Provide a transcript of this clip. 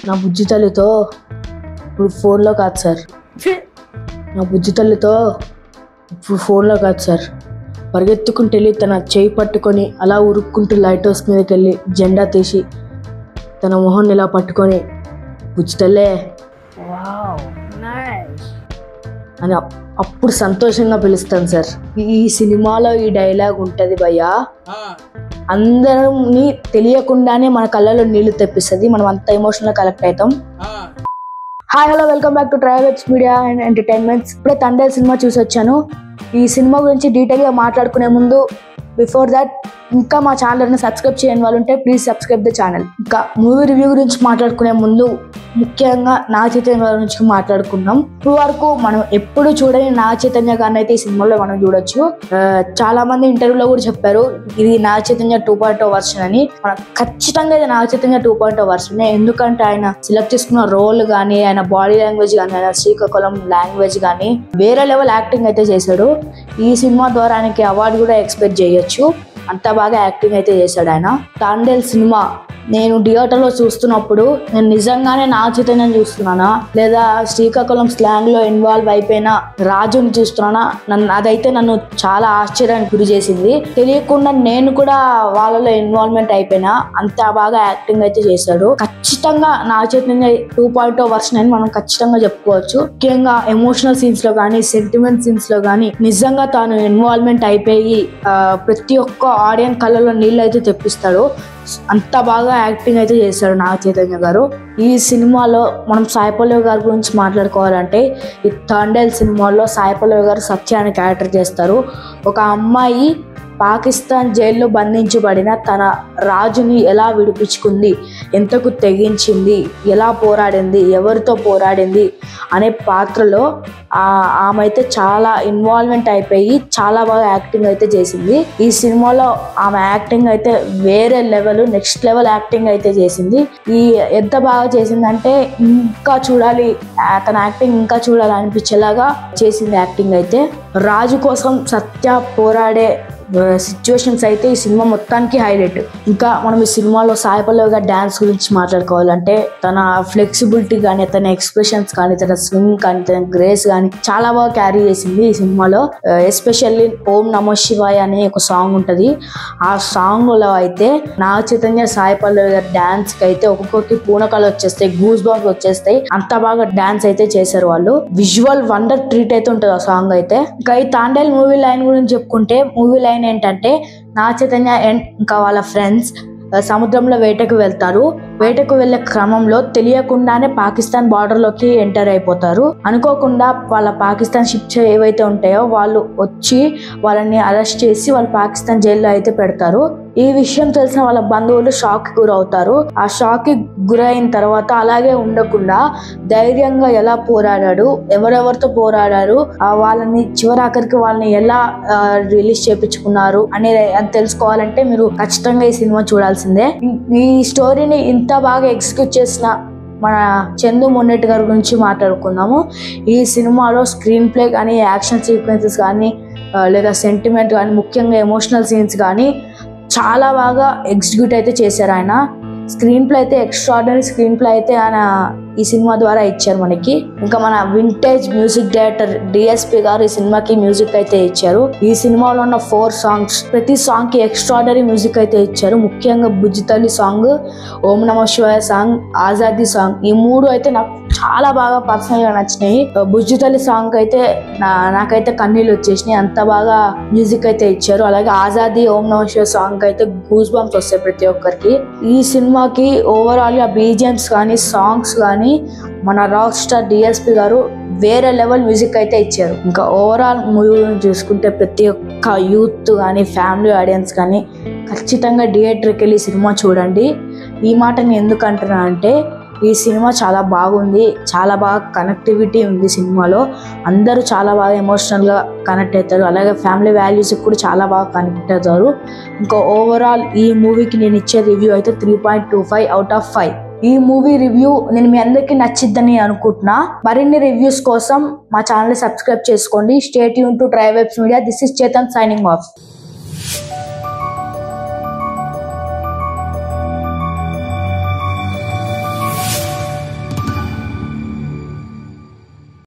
నా బుజ్జి తల్లితో ఇప్పుడు ఫోన్లో కాదు సార్, నా బుజ్జి తల్లితో ఇప్పుడు ఫోన్లో కాదు సార్, పరిగెత్తుకుంటూ వెళ్ళి తన చేయి పట్టుకొని అలా ఉరుక్కుంటూ లైట్ హౌస్ మీదకి వెళ్ళి జెండా తీసి తన మొహాన్ని ఇలా పట్టుకొని బుజ్జి తల్లే అని అప్పుడు సంతోషంగా పిలుస్తాను సార్. ఈ సినిమాలో ఈ డైలాగ్ ఉంటుంది భయ్యా, అందరినీ తెలియకుండానే మన కళ్ళలో నీళ్లు తెప్పిస్తుంది, మనం అంత ఎమోషనల్ కలెక్ట్ అవుతాం. Hi hello, welcome back to Triwebs media and entertainments. ఇప్పుడే తండేల్ సినిమా చూసి వచ్చాను. ఈ సినిమా గురించి డీటెయిల్గా మాట్లాడుకునే ముందు బిఫోర్ దాట్ ఇంకా మా ఛానల్ని సబ్స్క్రైబ్ చేయని వాళ్ళు ఉంటే ప్లీజ్ సబ్స్క్రైబ్ ద ఛానల్. ఇంకా మూవీ రివ్యూ గురించి మాట్లాడుకునే ముందు ముఖ్యంగా నాగ చైతన్య గారి గురించి మాట్లాడుకున్నాం. ఇప్పుడు వరకు మనం ఎప్పుడు చూడని నాగ చైతన్య గారిని అయితే ఈ సినిమాలో మనం చూడొచ్చు. చాలా మంది ఇంటర్వ్యూలో కూడా చెప్పారు ఇది నాగ చైతన్య 2.0 వర్షన్ అని. మనం ఖచ్చితంగా ఇది నాగ చైతన్య 2.0 వర్షన్. ఎందుకంటే ఆయన సెలెక్ట్ చేసుకున్న రోల్ కానీ, ఆయన బాడీ లాంగ్వేజ్ కానీ, ఆయన శ్రీకాకుళం లాంగ్వేజ్ కానీ వేరే లెవెల్ యాక్టింగ్ అయితే చేశాడు. ఈ సినిమా ద్వారా ఆయనకి అవార్డు కూడా ఎక్స్పెక్ట్ చేయొచ్చు, అంత బాగా యాక్టింగ్ అయితే చేశాడు ఆయన. తాండేల్ సినిమా నేను థియేటర్లో చూస్తున్నప్పుడు నేను నిజంగానే నాగ చైతన్యం చూస్తున్నానా లేదా శ్రీకాకుళం స్లాంగ్లో ఇన్వాల్వ్ అయిపోయిన రాజుని చూస్తున్నానా, అదైతే నన్ను చాలా ఆశ్చర్యానికి గురి చేసింది. తెలియకుండా నేను కూడా వాళ్ళలో ఇన్వాల్వ్మెంట్ అయిపోయినా, అంత బాగా యాక్టింగ్ అయితే చేశాడు. ఖచ్చితంగా నాగ చైతన్య 2.0 వర్షన్ అని మనం ఖచ్చితంగా చెప్పుకోవచ్చు. ముఖ్యంగా ఎమోషనల్ సీన్స్ లో కానీ, సెంటిమెంట్ సీన్స్ లో కానీ నిజంగా తాను ఇన్వాల్వ్మెంట్ అయిపోయి ప్రతి ఒక్క ఆడియన్స్ కళ్ళలో నీళ్ళు అయితే తెప్పిస్తాడు. అంత బాగా యాక్టింగ్ అయితే చేశాడు నాగ చైతన్య గారు. ఈ సినిమాలో మనం సాయి పల్లవి గారి గురించి మాట్లాడుకోవాలంటే, ఈ తాండేల్ సినిమాలో సాయి పల్లవి గారు సత్య అనే క్యారెక్టర్ చేస్తారు. ఒక అమ్మాయి పాకిస్తాన్ జైల్లో బంధించబడిన తన రాజుని ఎలా విడిపించుకుంది, ఎంతకు తెగించింది, ఎలా పోరాడింది, ఎవరితో పోరాడింది అనే పాత్రలో ఆమె అయితే చాలా ఇన్వాల్వ్మెంట్ అయిపోయి చాలా బాగా యాక్టింగ్ అయితే చేసింది. ఈ సినిమాలో ఆమె యాక్టింగ్ అయితే వేరే లెవెల్, నెక్స్ట్ లెవెల్ యాక్టింగ్ అయితే చేసింది. ఎంత బాగా చేసిందంటే ఇంకా చూడాలి, తన యాక్టింగ్ ఇంకా చూడాలి అనిపించేలాగా చేసింది యాక్టింగ్ అయితే. రాజు కోసం సత్య పోరాడే సిచ్యువేషన్స్ అయితే ఈ సినిమా మొత్తానికి హైలైట్. ఇంకా మనం ఈ సినిమాలో సాయి పల్లవి గారి డాన్స్ గురించి మాట్లాడుకోవాలంటే, తన ఫ్లెక్సిబిలిటీ కానీ, తన ఎక్స్ప్రెషన్స్ కానీ, తన స్వింగ్ కానీ, తన గ్రేస్ కానీ చాలా బాగా క్యారీ చేసింది ఈ సినిమాలో. ఎస్పెషల్లీ ఓం నమో శివాయ అనే ఒక సాంగ్ ఉంటుంది. ఆ సాంగ్ లో అయితే నాగ చైతన్య సాయి పల్లవి గారి డాన్స్ కి అయితే ఒక్కొక్కరికి పూనకాలు వచ్చేస్తాయి, గూస్ బంప్స్ వచ్చేస్తాయి. అంత బాగా డాన్స్ అయితే చేశారు వాళ్ళు. విజువల్ వండర్ ట్రీట్ అయితే ఉంటుంది ఆ సాంగ్ అయితే. ఇంకా ఈ తాండేల్ మూవీ లైన్ గురించి చెప్పుకుంటే, మూవీ లైన్ ఏంటంటే, నాగ చైతన్య అండ్ ఇంకా వాళ్ళ ఫ్రెండ్స్ సముద్రంలో వేటకు వెళ్తారు. వేటకు వెళ్లే క్రమంలో తెలియకుండానే పాకిస్తాన్ బార్డర్ లోకి ఎంటర్ అయిపోతారు. అనుకోకుండా వాళ్ళ పాకిస్తాన్ షిప్స్ ఏవైతే ఉంటాయో వాళ్ళు వచ్చి వాళ్ళని అరెస్ట్ చేసి వాళ్ళు పాకిస్తాన్ జైల్లో అయితే పెడతారు. ఈ విషయం తెలిసిన వాళ్ళ బంధువులు షాక్ కి గురవుతారు. ఆ షాక్ కి గురైన తర్వాత అలాగే ఉండకుండా ధైర్యంగా ఎలా పోరాడాడు, ఎవరెవరితో పోరాడారు, వాళ్ళని చివరాఖరికి వాళ్ళని ఎలా రిలీజ్ చేయించుకున్నారు అనేది తెలుసుకోవాలంటే మీరు ఖచ్చితంగా ఈ సినిమా చూడాల్సిందే. ఈ స్టోరీని ఇంత బాగా ఎగ్జిక్యూట్ చేసిన మన చందు మొన్నెట్ గారి గురించి మాట్లాడుకుందాము. ఈ సినిమాలో స్క్రీన్ ప్లే కానీ, యాక్షన్ సీక్వెన్సెస్ కానీ, లేదా సెంటిమెంట్ కానీ, ముఖ్యంగా ఎమోషనల్ సీన్స్ కానీ చాలా బాగా ఎగ్జిక్యూట్ అయితే చేశారు ఆయన. స్క్రీన్ ప్లే అయితే ఎక్స్ట్రాడినరీ స్క్రీన్ ప్లే అయితే ఆయన ఈ సినిమా ద్వారా ఇచ్చారు మనకి. ఇంకా మన వింటేజ్ మ్యూజిక్ డైరెక్టర్ డిఎస్పి గారు ఈ సినిమాకి మ్యూజిక్ అయితే ఇచ్చారు. ఈ సినిమాలో ఉన్న 4 సాంగ్స్, ప్రతి సాంగ్ కి ఎక్స్ట్రాడినరీ మ్యూజిక్ అయితే ఇచ్చారు. ముఖ్యంగా బుజ్జి తల్లి సాంగ్, ఓం నమః శివాయ సాంగ్, ఆజాదీ సాంగ్, ఈ 3 అయితే నాకు చాలా బాగా పర్సనల్ గా నచ్చినాయి. బుజ్జి తల్లి సాంగ్ అయితే నాకైతే కన్నీళ్ళు వచ్చేసినాయి, అంత బాగా మ్యూజిక్ అయితే ఇచ్చారు. అలాగే ఆజాదీ, ఓం నమః శివాయ సాంగ్ అయితే గూస్ బంప్స్ వస్తాయి ప్రతి ఒక్కరికి. ఈ సినిమాకి ఓవరాల్ గా బీజిఎమ్స్ కానీ, సాంగ్స్ కానీ మన రాక్ స్టార్ డిఎస్పి గారు వేరే లెవెల్ మ్యూజిక్ అయితే ఇచ్చారు. ఇంకా ఓవరాల్ మూవీ చూసుకుంటే ప్రతి ఒక్క యూత్ కానీ, ఫ్యామిలీ ఆడియన్స్ కానీ ఖచ్చితంగా థియేటర్కి వెళ్ళి సినిమా చూడండి. ఈ మాటని ఎందుకు అంటున్నా అంటే, ఈ సినిమా చాలా బాగుంది, చాలా బాగా కనెక్టివిటీ ఉంది సినిమాలో. అందరూ చాలా బాగా ఎమోషనల్గా కనెక్ట్ అవుతారు. అలాగే ఫ్యామిలీ వాల్యూస్కి కూడా చాలా బాగా కనెక్ట్ అవుతారు. ఇంకా ఓవరాల్ ఈ మూవీకి నేను ఇచ్చే రివ్యూ అయితే 3.25 అవుట్ ఆఫ్ 5. ఈ మూవీ రివ్యూ నేను మీ అందరికీ నచ్చిద్దని అనుకుంటున్నా. మరిన్ని రివ్యూస్ కోసం మా ఛానల్ సబ్స్క్రైబ్ చేసుకోండి. Stay tune to Triwebs media. This is Chetan signing of.